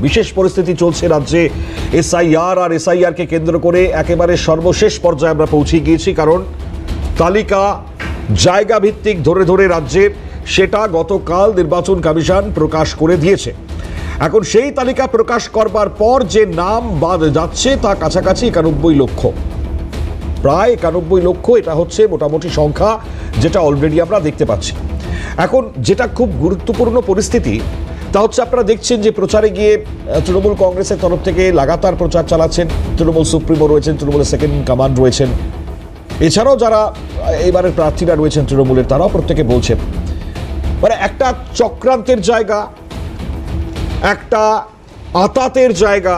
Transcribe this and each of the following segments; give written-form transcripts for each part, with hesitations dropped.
বিশেষ পরিস্থিতি চলছে রাজ্যে। এসআইআর আর এসআইআর কে কেন্দ্র করে একেবারে সর্বশেষ পর্যায়ে আমরা পৌঁছে গিয়েছি, কারণ তালিকা জায়গা ভিত্তিক ধরে ধরে রাজ্যের, সেটা গতকাল নির্বাচন কমিশন প্রকাশ করে দিয়েছে। এখন সেই তালিকা প্রকাশ করবার পর যে নাম বাদ যাচ্ছে তা কাছাকাছি 91 লক্ষ, প্রায় 91 লক্ষ। এটা হচ্ছে মোটামুটি সংখ্যা যেটা অলরেডি আমরা দেখতে পাচ্ছি। এখন যেটা খুব গুরুত্বপূর্ণ পরিস্থিতি তা হচ্ছে, আপনারা দেখছেন যে প্রচারে গিয়ে তৃণমূল কংগ্রেসের তরফ থেকে লাগাতার প্রচার চালাচ্ছেন, তৃণমূল সুপ্রিমো রয়েছেন, তৃণমূলের সেকেন্ড কমান্ড রয়েছেন, এছাড়াও যারা এবারের প্রার্থীরা রয়েছেন তৃণমূলের, তারাও প্রত্যেকে বলছেন মানে একটা চক্রান্তের জায়গা, একটা আতাতের জায়গা।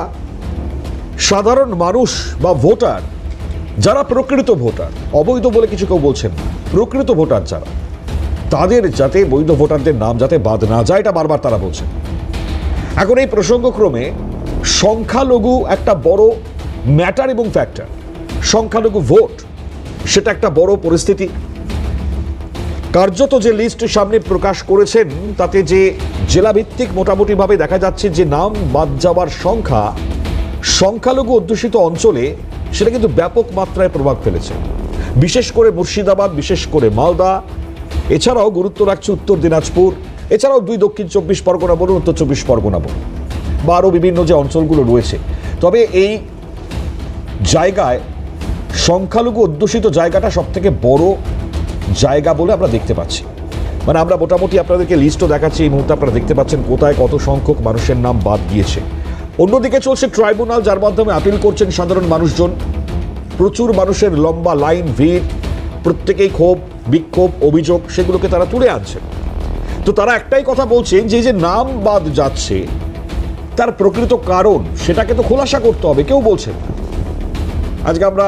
সাধারণ মানুষ বা ভোটার, যারা প্রকৃত ভোটার, অবৈধ বলে কিছু কেউ বলছেন, প্রকৃত ভোটার যারা, তাদের যাতে বৈধ ভোটারদের নাম যাতে বাদ না যায়, এটা বারবার তারা বলছেন। এখন এই প্রসঙ্গক্রমে সংখ্যালঘু একটা বড় ম্যাটার এবং ফ্যাক্টর। সংখ্যালঘু ভোট, সেটা একটা বড় পরিস্থিতি। কার্যত যে লিস্ট সামনে প্রকাশ করেছেন তাতে যে জেলাভিত্তিক মোটামুটিভাবে দেখা যাচ্ছে যে নাম বাদ যাওয়ার সংখ্যা সংখ্যালঘু অধ্যুষিত অঞ্চলে সেটা কিন্তু ব্যাপক মাত্রায় প্রভাব ফেলেছে। বিশেষ করে মুর্শিদাবাদ, বিশেষ করে মালদা, এছাড়াও গুরুত্ব রাখছে উত্তর দিনাজপুর, এছাড়াও 2 দক্ষিণ 24 পরগনা বলুন, উত্তর 24 পরগনা বলুন, বা আরও বিভিন্ন যে অঞ্চলগুলো রয়েছে। তবে এই জায়গায় সংখ্যালঘু অধ্যুষিত জায়গাটা সব থেকে বড় জায়গা বলে আমরা দেখতে পাচ্ছি। মানে আমরা মোটামুটি আপনাদেরকে লিস্টও দেখাচ্ছি, এই মুহূর্তে আপনারা দেখতে পাচ্ছেন কোথায় কত সংখ্যক মানুষের নাম বাদ গিয়েছে। অন্যদিকে চলছে ট্রাইব্যুনাল, যার মাধ্যমে আপিল করছেন সাধারণ মানুষজন। প্রচুর মানুষের লম্বা লাইন, ভিড়, প্রত্যেকেই ক্ষোভ, বিক্ষোভ, অভিযোগ সেগুলোকে তারা তুলে আনছেন। তো তারা একটাই কথা বলছেন যে যে নাম বাদ যাচ্ছে তার প্রকৃত কারণ সেটাকে তো খোলাসা করতে হবে, কেউ বলছেন। আজকে আমরা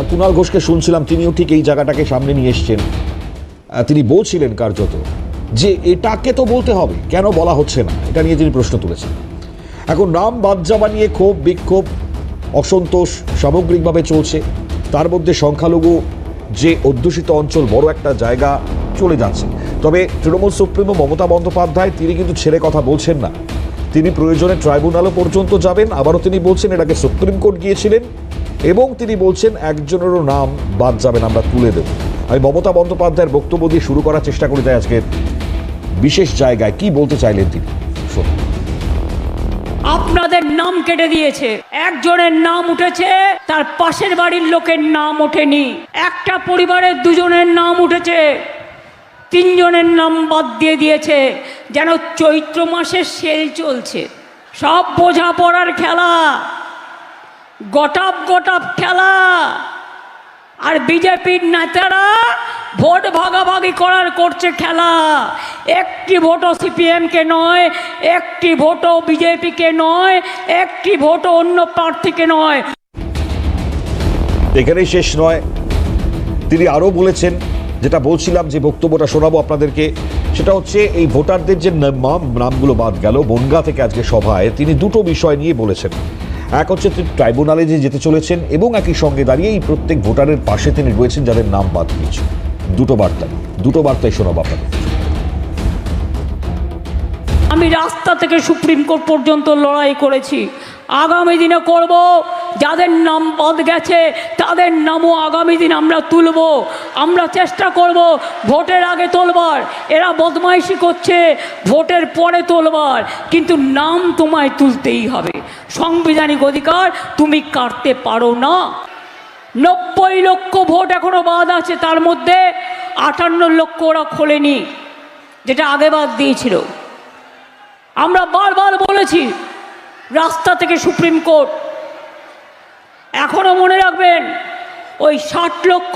কুণাল ঘোষকে শুনছিলাম, তিনিও ঠিক এই জায়গাটাকে সামনে নিয়ে এসছেন। তিনি বলছিলেন কার্যত যে এটাকে তো বলতে হবে, কেন বলা হচ্ছে না, এটা নিয়ে তিনি প্রশ্ন তুলেছেন। এখন নাম বাদ যাওয়া নিয়ে ক্ষোভ, বিক্ষোভ, অসন্তোষ সামগ্রিকভাবে চলছে। তার মধ্যে সংখ্যালঘু যে অধ্যুষিত অঞ্চল বড় একটা জায়গা চলে যাচ্ছে। তবে তৃণমূল সুপ্রিমো মমতা বন্দ্যোপাধ্যায় তিনি কিন্তু ছেড়ে কথা বলছেন না। তিনি প্রয়োজনে ট্রাইব্যুনালও পর্যন্ত যাবেন। আবারও তিনি বলছেন এটাকে সুপ্রিম কোর্ট গিয়েছিলেন, এবং তিনি বলছেন একজনেরও নাম বাদ যাবেন, আমরা তুলে দেব। আমি মমতা বন্দ্যোপাধ্যায়ের বক্তব্য দিয়ে শুরু করার চেষ্টা করি, তাই আজকের বিশেষ জায়গায় কি বলতে চাইলেন তিনি শুনুন। আপনাদের নাম কেটে দিয়েছে, একজনের নাম উঠেছে, তার পাশের বাড়ির লোকের নাম ওঠেনি। একটা পরিবারের 2 জনের নাম উঠেছে, 3 জনের নাম বাদ দিয়ে দিয়েছে, যেন চৈত্র মাসের সেল চলছে। সব বোঝাপড়ার খেলা, গটাপ গটাপ খেলা। আর বিজেপির নেতারা ভোট ভাগাভাগি করছে খেলা। একটি ভোটও সিপিএমকে নয়, একটি ভোটও বিজেপিকে নয়, একটি ভোটও অন্য প্রার্থীকে নয়। এখানেই শেষ নয়, তিনি আরও বলেছেন, যেটা বলছিলাম যে বক্তব্যটা শোনাবো আপনাদেরকে, সেটা হচ্ছে এই ভোটারদের যে নামগুলো বাদ গেল বনগাঁ থেকে আজকে সভায়, তিনি দুটো বিষয় নিয়ে বলেছেন। এক হচ্ছে তিনি ট্রাইব্যুনালে যে যেতে চলেছেন, এবং একই সঙ্গে দাঁড়িয়ে এই প্রত্যেক ভোটারের পাশে তিনি রয়েছেন যাদের নাম বাদ দিয়েছে। দুটো বার্তাই শোনাবো আপনাদের। আমি রাস্তা থেকে সুপ্রিম কোর্ট পর্যন্ত লড়াই করেছি, আগামী দিনে করব। যাদের নাম বাদ গেছে তাদের নামও আগামী দিন আমরা তুলব। আমরা চেষ্টা করব ভোটের আগে তোলবার। এরা বদমাইশি করছে ভোটের পরে তোলবার, কিন্তু নাম তোমায় তুলতেই হবে। সাংবিধানিক অধিকার তুমি কাটতে পারো না। 90 লক্ষ ভোট এখনো বাদ আছে, তার মধ্যে 58 লক্ষ ওরা খোলেনি, যেটা আগে বাদ দিয়েছিল। আমরা বারবার বলেছি রাস্তা থেকে সুপ্রিম কোর্ট। এখনো মনে রাখবেন ওই 60 লক্ষ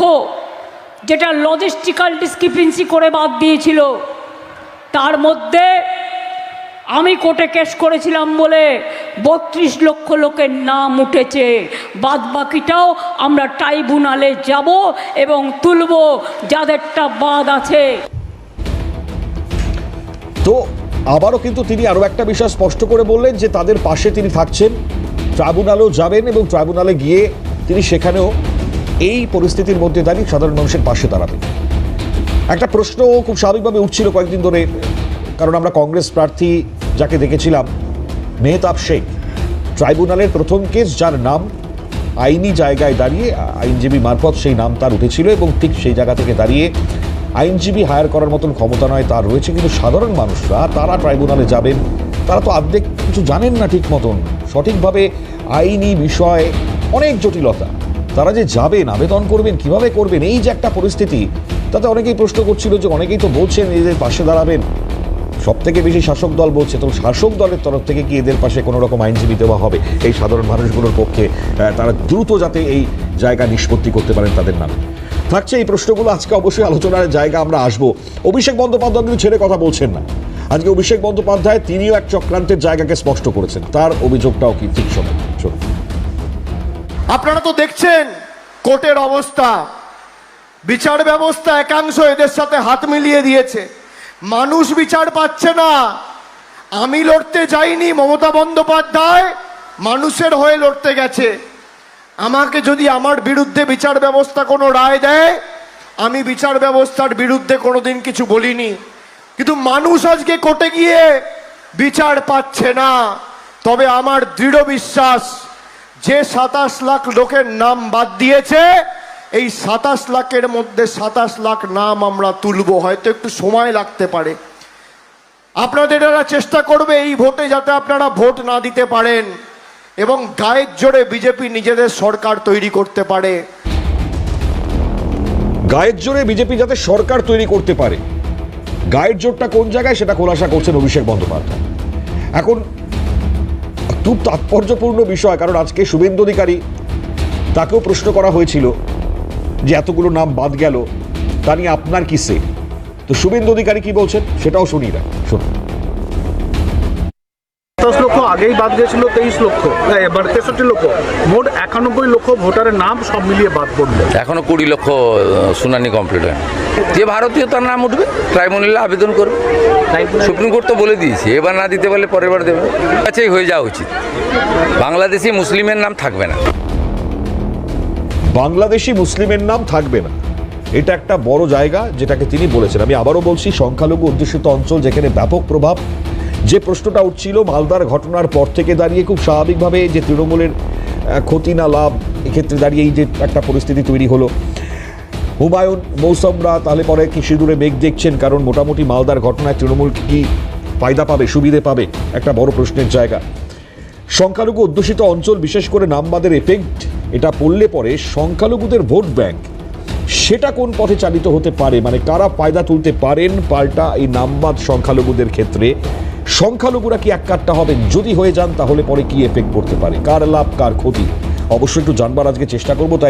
যেটা লজিস্টিক্যাল ডিসক্রিপেন্সি করে বাদ দিয়েছিল, তার মধ্যে আমি কোর্টে কেস করেছিলাম বলে 32 লক্ষ লোকের নাম উঠেছে। বাদ বাকিটাও আমরা ট্রাইব্যুনালে যাব এবং তুলব যাদেরটা বাদ আছে। তো আবারও কিন্তু তিনি আরও একটা বিষয় স্পষ্ট করে বললেন যে তাদের পাশে তিনি থাকছেন, ট্রাইব্যুনালেও যাবেন, এবং ট্রাইব্যুনালে গিয়ে তিনি সেখানেও এই পরিস্থিতির মধ্যে দাঁড়িয়ে সাধারণ মানুষের পাশে দাঁড়াবেন। একটা প্রশ্ন খুব স্বাভাবিকভাবে উঠছিল কয়েকদিন ধরে, কারণ আমরা কংগ্রেস প্রার্থী যাকে দেখেছিলাম মেহতাব শেখ ট্রাইব্যুনালের প্রথম কেস, যার নাম আইনি জায়গায় দাঁড়িয়ে আইনজীবী মারফত সেই নাম তার উঠেছিল এবং ঠিক সেই জায়গা থেকে দাঁড়িয়ে আইনজীবী হায়ার করার মতন ক্ষমতা নয় তার রয়েছে, কিন্তু সাধারণ মানুষরা তারা ট্রাইব্যুনালে যাবেন, তারা তো অর্ধেক কিছু জানেন না ঠিক মতন, সঠিকভাবে আইনি বিষয় অনেক জটিলতা, তারা যে যাবেন আবেদন করবেন কিভাবে করবেন, এই যে একটা পরিস্থিতি, তাতে অনেকেই প্রশ্ন করছিল যে অনেকেই তো বলছেন এদের পাশে দাঁড়াবেন, সব থেকে বেশি শাসক দল বলছে, তো শাসক দলের তরফ থেকে কি এদের পাশে কোনো রকম আইনজীবী দেওয়া হবে এই সাধারণ মানুষগুলোর পক্ষে, তারা দ্রুত যাতে এই জায়গা নিষ্পত্তি করতে পারেন তাদের নামে? থাকছে এই প্রশ্নগুলো, আজকে অবশ্যই আলোচনার জায়গা আমরা আসবো। অভিষেক বন্দ্যোপাধ্যায় কিন্তু ছেড়ে কথা বলছেন না। আজকে অভিষেক বন্দ্যোপাধ্যায় তিনিও এক চক্রান্তের জায়গাকে স্পষ্ট করেছেন, তার অভিযোগটাও কি ঠিক শোনেন। আপনারা তো দেখছেন কোর্টের অবস্থা, বিচার ব্যবস্থা একাংশ এদের সাথে হাত মিলিয়ে দিয়েছে, মানুষ বিচার পাচ্ছে না। আমি লড়তে যাইনি, মমতা বন্দ্যোপাধ্যায় মানুষের হয়ে লড়তে গেছে। আমাকে যদি আমার বিরুদ্ধে বিচার ব্যবস্থা কোনো রায় দেয়, আমি বিচার ব্যবস্থার বিরুদ্ধে কোনোদিন কিছু বলিনি, কিন্তু মানুষ আজকে কোর্টে গিয়ে বিচার পাচ্ছে না। তবে আমার দৃঢ় বিশ্বাস, যে 27 লাখ লোকের নাম বাদ দিয়েছে, এই 27 লাখের মধ্যে 27 লাখ নাম আমরা তুলবো, হয়তো একটু সময় লাগতে পারে। আপনাদের এরা চেষ্টা করবে এই ভোটে যাতে আপনারা ভোট না দিতে পারেন এবং গায়ের জোরে বিজেপি নিজেদের সরকার তৈরি করতে পারে। গায়ের জোরে বিজেপি যাতে সরকার তৈরি করতে পারে, গায়ের জোরটা কোন জায়গায় সেটা খোলাসা করছেন অভিষেক বন্দ্যোপাধ্যায়। এখন খুব তাৎপর্যপূর্ণ বিষয়, কারণ আজকে শুভেন্দু অধিকারী, তাকেও প্রশ্ন করা হয়েছিল যে এতগুলো নাম বাদ গেল, তা নিয়ে আপনার কি সে? তো শুভেন্দু অধিকারী কি বলছেন সেটাও শুনি না, শুনুন। 10 লক্ষ আগেই বাদ গেছিল, 23 লক্ষ এবার 63 লক্ষ, মোট 91 লক্ষ ভোটারের নাম সব মিলিয়ে বাদ পড়লো। এখনো 20 লক্ষ শুনানি কমপ্লিট হয়। যে ভারতীয় তার নাম উঠবে, ট্রাইব্যুনালে আবেদন করবে, সুপ্রিম কোর্ট তো বলে দিয়েছে, এবার না দিতে পারলে পরের বার দেবে। কাছেই হয়ে যাওয়া উচিত, বাংলাদেশি মুসলিমের নাম থাকবে না, বাংলাদেশি মুসলিমের নাম থাকবে না, এটা একটা বড় জায়গা যেটাকে তিনি বলেছেন। আমি আবারও বলছি, সংখ্যালঘু অধ্যুষিত অঞ্চল যেখানে ব্যাপক প্রভাব, যে প্রশ্নটা উঠছিল মালদার ঘটনার পর থেকে দাঁড়িয়ে খুব স্বাভাবিকভাবে যে তৃণমূলের ক্ষতি না লাভ, এক্ষেত্রে দাঁড়িয়ে এই যে একটা পরিস্থিতি তৈরি হলো, হুমায়ুন মৌসুমরা তাহলে পরে কি সিঁদুরে মেঘ দেখছেন, কারণ মোটামুটি মালদার ঘটনায় তৃণমূল কি ফায়দা পাবে, সুবিধে পাবে, একটা বড় প্রশ্নের জায়গা। সংখ্যালঘু অধ্যুষিত অঞ্চল, বিশেষ করে নামবাদের এফেক্ট, এটা পড়লে পরে সংখ্যালঘুদের ভোট ব্যাংক সেটা কোন পথে চালিত হতে পারে, মানে কারা ফায়দা তুলতে পারেন পাল্টা এই নামবাদ সংখ্যালঘুদের ক্ষেত্রে, সংখ্যালঘুরা কি এক কাট্টা হবেন, যদি হয়ে যান তাহলে পরে কি এফেক্ট পড়তে পারে, কার লাভ কার ক্ষতি, অবশ্যই একটু জানবার আজকে চেষ্টা করবো। তাই